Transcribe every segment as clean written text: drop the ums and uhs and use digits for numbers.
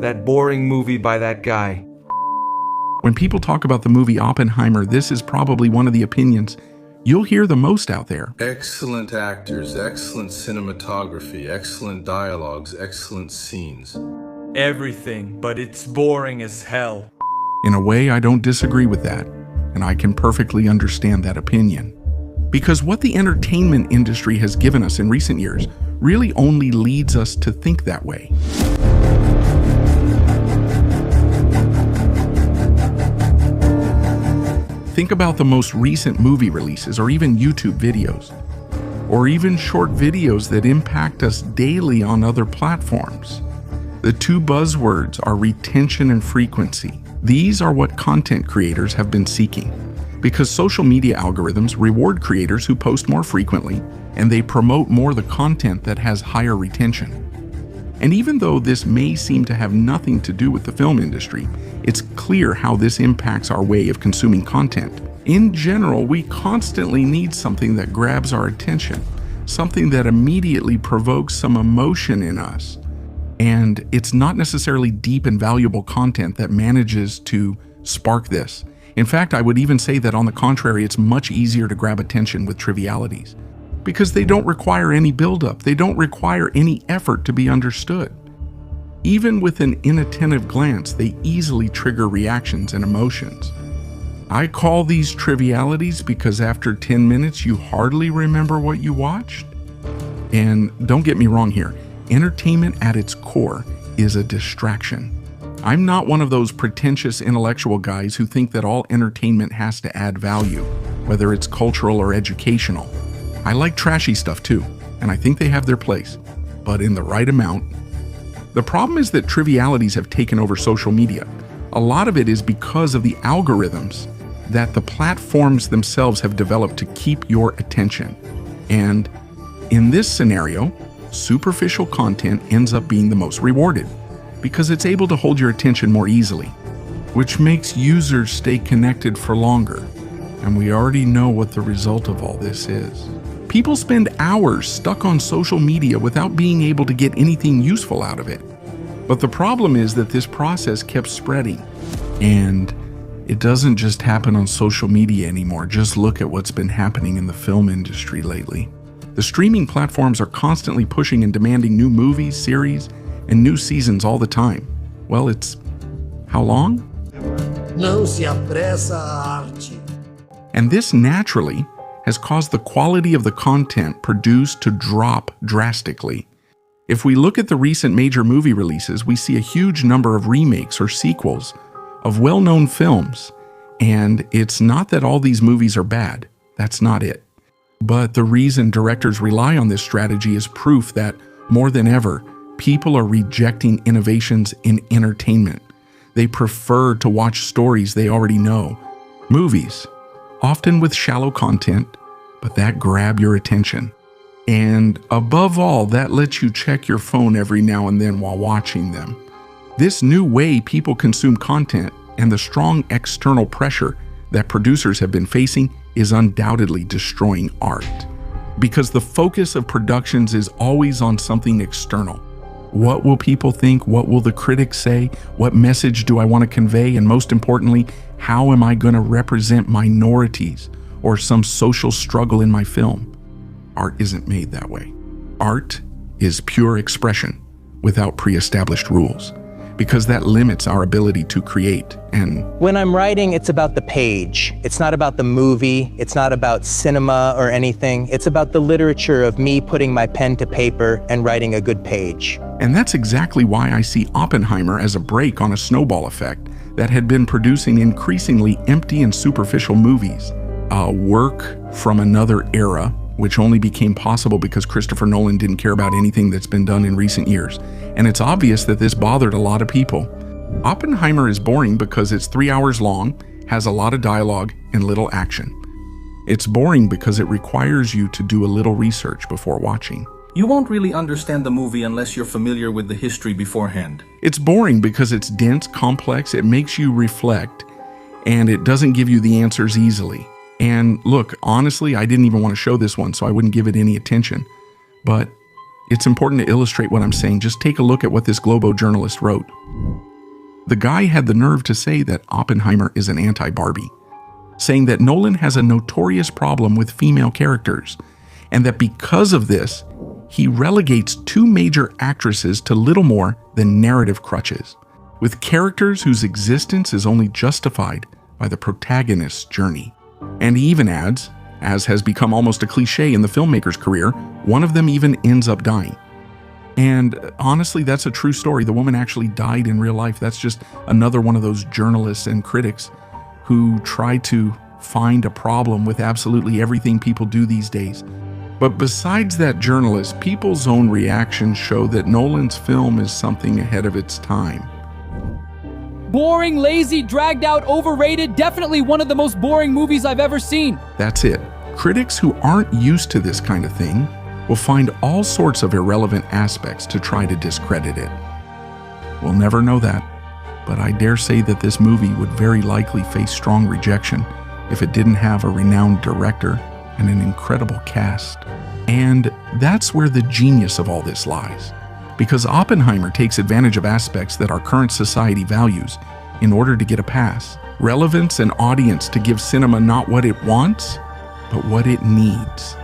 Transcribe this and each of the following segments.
that boring movie by that guy. When people talk about the movie Oppenheimer, this is probably one of the opinions you'll hear the most out there. Excellent actors, excellent cinematography, excellent dialogues, excellent scenes. Everything, but it's boring as hell. In a way, I don't disagree with that, and I can perfectly understand that opinion. Because what the entertainment industry has given us in recent years really only leads us to think that way. Think about the most recent movie releases, or even YouTube videos, or even short videos that impact us daily on other platforms. The two buzzwords are retention and frequency. These are what content creators have been seeking, because social media algorithms reward creators who post more frequently, and they promote more the content that has higher retention. And even though this may seem to have nothing to do with the film industry, it's clear how this impacts our way of consuming content. In general, we constantly need something that grabs our attention, something that immediately provokes some emotion in us. And it's not necessarily deep and valuable content that manages to spark this. In fact, I would even say that on the contrary, it's much easier to grab attention with trivialities, because they don't require any buildup. They don't require any effort to be understood. Even with an inattentive glance, they easily trigger reactions and emotions. I call these trivialities because after 10 minutes, you hardly remember what you watched. And don't get me wrong here, entertainment at its core is a distraction. I'm not one of those pretentious intellectual guys who think that all entertainment has to add value, whether it's cultural or educational. I like trashy stuff too, and I think they have their place, but in the right amount. The problem is that trivialities have taken over social media. A lot of it is because of the algorithms that the platforms themselves have developed to keep your attention. And in this scenario, superficial content ends up being the most rewarded because it's able to hold your attention more easily, which makes users stay connected for longer. And we already know what the result of all this is. People spend hours stuck on social media without being able to get anything useful out of it. But the problem is that this process kept spreading. And it doesn't just happen on social media anymore. Just look at what's been happening in the film industry lately. The streaming platforms are constantly pushing and demanding new movies, series, and new seasons all the time. Well, it's how long? Não se apressa a arte. And this naturally has caused the quality of the content produced to drop drastically. If we look at the recent major movie releases, we see a huge number of remakes or sequels of well-known films. And it's not that all these movies are bad. That's not it. But the reason directors rely on this strategy is proof that, more than ever, people are rejecting innovations in entertainment. They prefer to watch stories they already know. Movies, often with shallow content, but that grab your attention. And above all, that lets you check your phone every now and then while watching them. This new way people consume content and the strong external pressure that producers have been facing is undoubtedly destroying art. Because the focus of productions is always on something external. What will people think? What will the critics say? What message do I want to convey? And most importantly, how am I going to represent minorities or some social struggle in my film? Art isn't made that way. Art is pure expression without pre-established rules, because that limits our ability to create. And when I'm writing, it's about the page. It's not about the movie. It's not about cinema or anything. It's about the literature of me putting my pen to paper and writing a good page. And that's exactly why I see Oppenheimer as a break on a snowball effect that had been producing increasingly empty and superficial movies. A work from another era, which only became possible because Christopher Nolan didn't care about anything that's been done in recent years. And it's obvious that this bothered a lot of people. Oppenheimer is boring because it's 3 hours long, has a lot of dialogue, and little action. It's boring because it requires you to do a little research before watching. You won't really understand the movie unless you're familiar with the history beforehand. It's boring because it's dense, complex, it makes you reflect, and it doesn't give you the answers easily. And look, honestly, I didn't even want to show this one, so I wouldn't give it any attention. But It's important to illustrate what I'm saying. Just take a look at what this Globo journalist wrote. The guy had the nerve to say that Oppenheimer is an anti-Barbie, saying that Nolan has a notorious problem with female characters, and that because of this, he relegates two major actresses to little more than narrative crutches, with characters whose existence is only justified by the protagonist's journey. And he even adds, as has become almost a cliche in the filmmaker's career, one of them even ends up dying. And honestly, that's a true story. The woman actually died in real life. That's just another one of those journalists and critics who try to find a problem with absolutely everything people do these days. But besides that journalist, people's own reactions show that Nolan's film is something ahead of its time. Boring, lazy, dragged out, overrated, definitely one of the most boring movies I've ever seen. That's it. Critics who aren't used to this kind of thing will find all sorts of irrelevant aspects to try to discredit it. We'll never know that, but I dare say that this movie would very likely face strong rejection if it didn't have a renowned director and an incredible cast. And that's where the genius of all this lies, because Oppenheimer takes advantage of aspects that our current society values in order to get a pass, relevance and audience to give cinema not what it wants, but what it needs.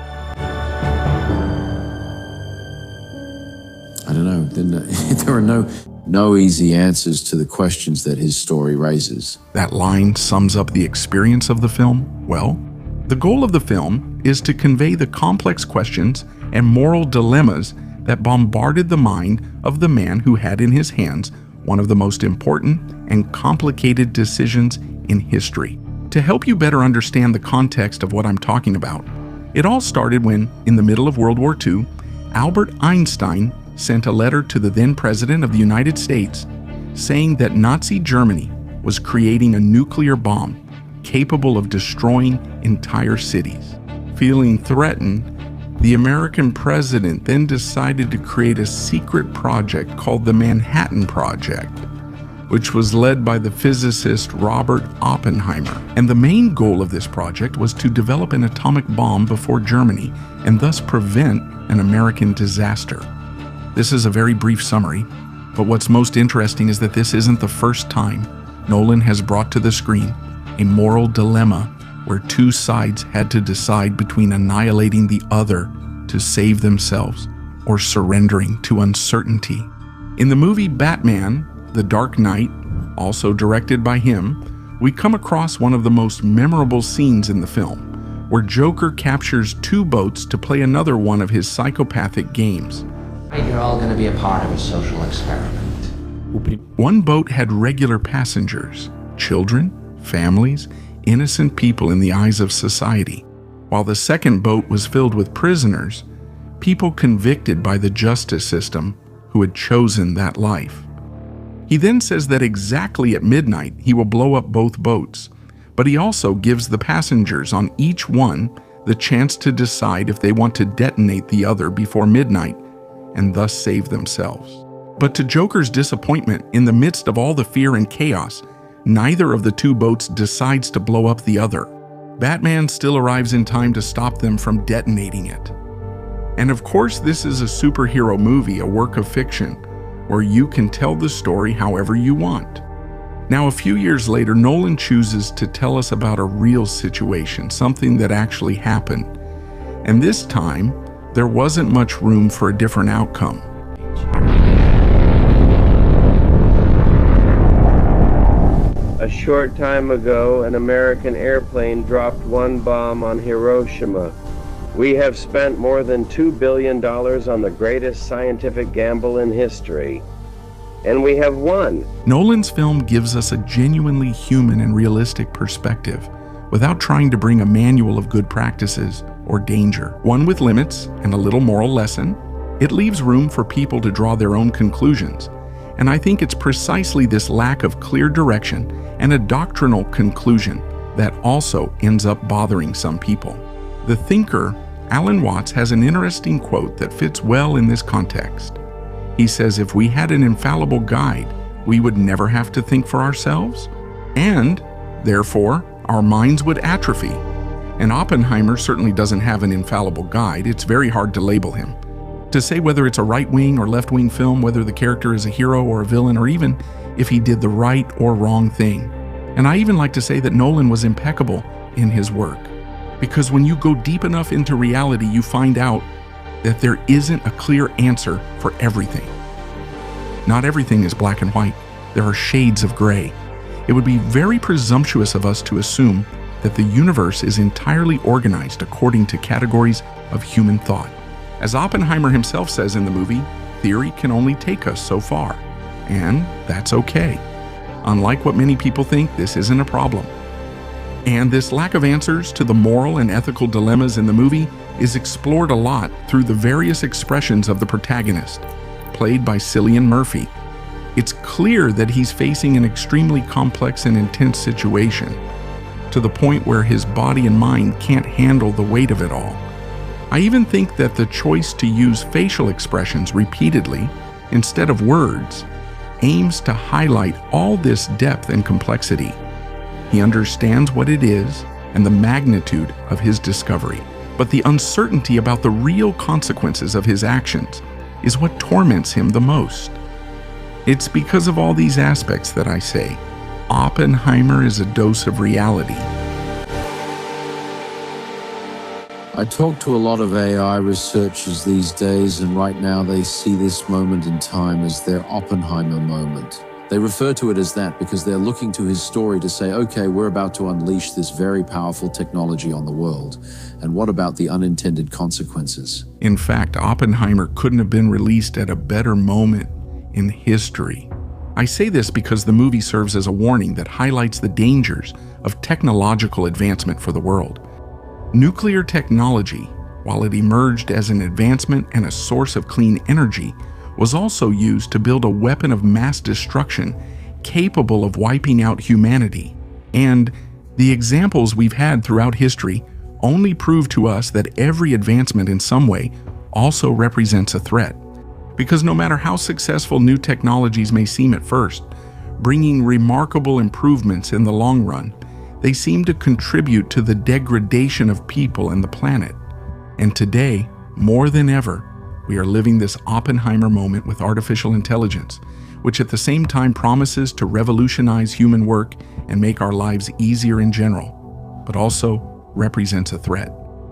I don't know. There are no easy answers to the questions that his story raises. That line sums up the experience of the film well. The goal of the film is to convey the complex questions and moral dilemmas that bombarded the mind of the man who had in his hands one of the most important and complicated decisions in history. To help you better understand the context of what I'm talking about, it all started when, in the middle of World War II, Albert Einstein sent a letter to the then President of the United States saying that Nazi Germany was creating a nuclear bomb capable of destroying entire cities. Feeling threatened, the American president then decided to create a secret project called the Manhattan Project, which was led by the physicist Robert Oppenheimer. And the main goal of this project was to develop an atomic bomb before Germany and thus prevent an American disaster. This is a very brief summary, but what's most interesting is that this isn't the first time Nolan has brought to the screen a moral dilemma where two sides had to decide between annihilating the other to save themselves or surrendering to uncertainty. In the movie Batman: The Dark Knight, also directed by him, we come across one of the most memorable scenes in the film, where Joker captures two boats to play another one of his psychopathic games. You're all going to be a part of a social experiment. One boat had regular passengers, children, families, innocent people in the eyes of society, while the second boat was filled with prisoners, people convicted by the justice system who had chosen that life. He then says that exactly at midnight he will blow up both boats, but he also gives the passengers on each one the chance to decide if they want to detonate the other before midnight and thus save themselves. But to Joker's disappointment, in the midst of all the fear and chaos, neither of the two boats decides to blow up the other. Batman still arrives in time to stop them from detonating it. And of course, this is a superhero movie, a work of fiction, where you can tell the story however you want. Now, a few years later, Nolan chooses to tell us about a real situation, something that actually happened. And this time, there wasn't much room for a different outcome. A short time ago, an American airplane dropped one bomb on Hiroshima. We have spent more than $2 billion on the greatest scientific gamble in history. And we have won. Nolan's film gives us a genuinely human and realistic perspective without trying to bring a manual of good practices or danger. One with limits and a little moral lesson. It leaves room for people to draw their own conclusions. And I think it's precisely this lack of clear direction and a doctrinal conclusion that also ends up bothering some people. The thinker, Alan Watts, has an interesting quote that fits well in this context. He says, if we had an infallible guide, we would never have to think for ourselves, and therefore our minds would atrophy. And Oppenheimer certainly doesn't have an infallible guide. It's very hard to label him. To say whether it's a right-wing or left-wing film, whether the character is a hero or a villain, or even if he did the right or wrong thing. And I even like to say that Nolan was impeccable in his work. Because when you go deep enough into reality, you find out that there isn't a clear answer for everything. Not everything is black and white. There are shades of gray. It would be very presumptuous of us to assume that the universe is entirely organized according to categories of human thought. As Oppenheimer himself says in the movie, theory can only take us so far, and that's okay. Unlike what many people think, this isn't a problem. And this lack of answers to the moral and ethical dilemmas in the movie is explored a lot through the various expressions of the protagonist, played by Cillian Murphy. It's clear that he's facing an extremely complex and intense situation, to the point where his body and mind can't handle the weight of it all. I even think that the choice to use facial expressions repeatedly, instead of words, aims to highlight all this depth and complexity. He understands what it is and the magnitude of his discovery, but the uncertainty about the real consequences of his actions is what torments him the most. It's because of all these aspects that I say, Oppenheimer is a dose of reality. I talk to a lot of AI researchers these days, and right now they see this moment in time as their Oppenheimer moment. They refer to it as that because they're looking to his story to say, okay, we're about to unleash this very powerful technology on the world. And what about the unintended consequences? In fact, Oppenheimer couldn't have been released at a better moment in history. I say this because the movie serves as a warning that highlights the dangers of technological advancement for the world. Nuclear technology, while it emerged as an advancement and a source of clean energy, was also used to build a weapon of mass destruction capable of wiping out humanity. And the examples we've had throughout history only prove to us that every advancement in some way also represents a threat. Because no matter how successful new technologies may seem at first, bringing remarkable improvements in the long run, they seem to contribute to the degradation of people and the planet. And today, more than ever, we are living this Oppenheimer moment with artificial intelligence, which at the same time promises to revolutionize human work and make our lives easier in general, but also represents a threat.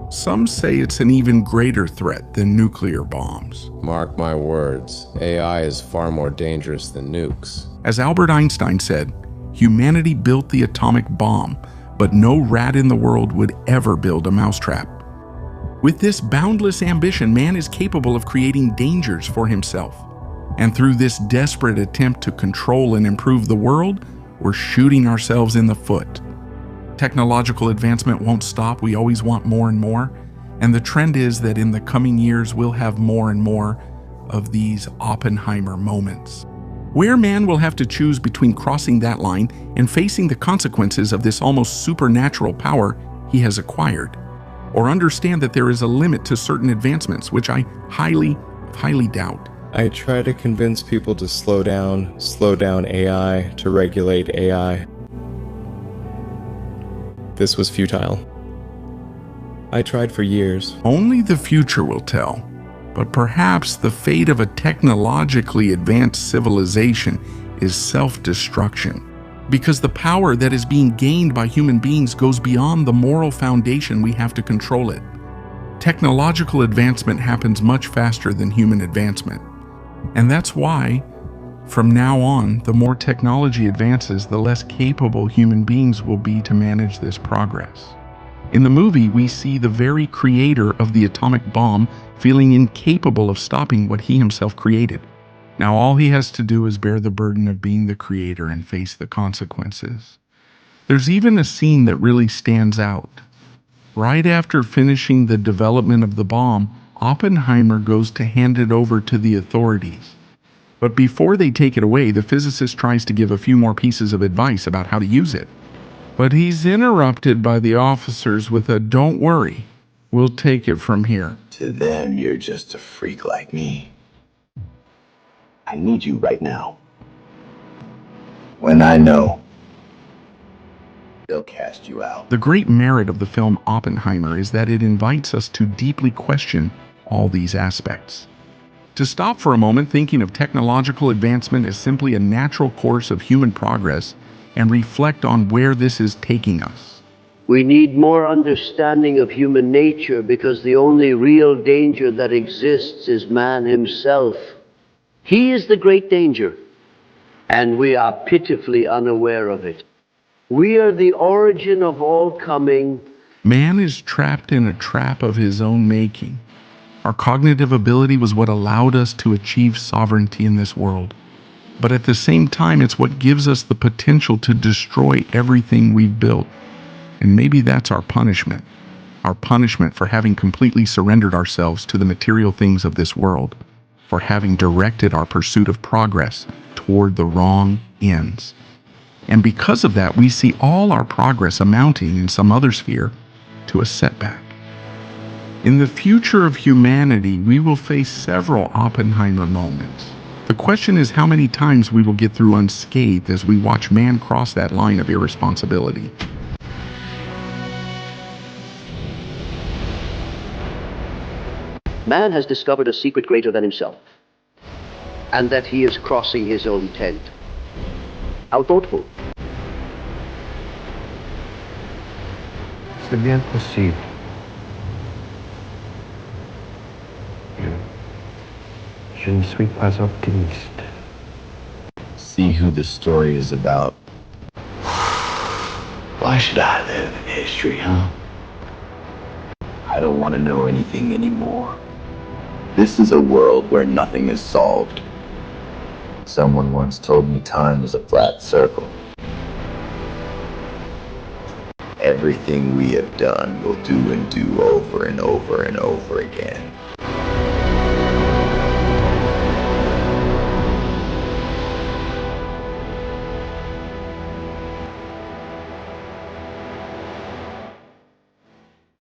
Some say it's an even greater threat than nuclear bombs. Mark my words, AI is far more dangerous than nukes. As Albert Einstein said, humanity built the atomic bomb, but no rat in the world would ever build a mousetrap. With this boundless ambition, man is capable of creating dangers for himself. And through this desperate attempt to control and improve the world, we're shooting ourselves in the foot. Technological advancement won't stop. We always want more and more. And the trend is that in the coming years, we'll have more and more of these Oppenheimer moments, where man will have to choose between crossing that line and facing the consequences of this almost supernatural power he has acquired, or understand that there is a limit to certain advancements, which I highly doubt. I try to convince people to slow down AI, to regulate AI. This was futile. I tried for years. Only the future will tell. But perhaps the fate of a technologically advanced civilization is self-destruction, because the power that is being gained by human beings goes beyond the moral foundation we have to control it. Technological advancement happens much faster than human advancement. And that's why, from now on, the more technology advances, the less capable human beings will be to manage this progress. In the movie, we see the very creator of the atomic bomb feeling incapable of stopping what he himself created. Now all he has to do is bear the burden of being the creator and face the consequences. There's even a scene that really stands out. Right after finishing the development of the bomb, Oppenheimer goes to hand it over to the authorities. But before they take it away, the physicist tries to give a few more pieces of advice about how to use it. But he's interrupted by the officers with a "Don't worry, we'll take it from here." To them, you're just a freak like me. I need you right now. When I know, they'll cast you out. The great merit of the film Oppenheimer is that it invites us to deeply question all these aspects. To stop for a moment thinking of technological advancement as simply a natural course of human progress and reflect on where this is taking us. We need more understanding of human nature because the only real danger that exists is man himself. He is the great danger, and we are pitifully unaware of it. We are the origin of all coming. Man is trapped in a trap of his own making. Our cognitive ability was what allowed us to achieve sovereignty in this world. But at the same time, it's what gives us the potential to destroy everything we've built. And maybe that's our punishment for having completely surrendered ourselves to the material things of this world, for having directed our pursuit of progress toward the wrong ends. And because of that, we see all our progress amounting in some other sphere to a setback. In the future of humanity, we will face several Oppenheimer moments. The question is how many times we will get through unscathed as we watch man cross that line of irresponsibility. Man has discovered a secret greater than himself, and that he is crossing his own tent. How thoughtful. C'est bien possible. Je ne suis pas optimiste. See who the story is about. Why should I live in history, huh? I don't want to know anything anymore. This is a world where nothing is solved. Someone once told me time is a flat circle. Everything we have done we'll do and do over and over and over again.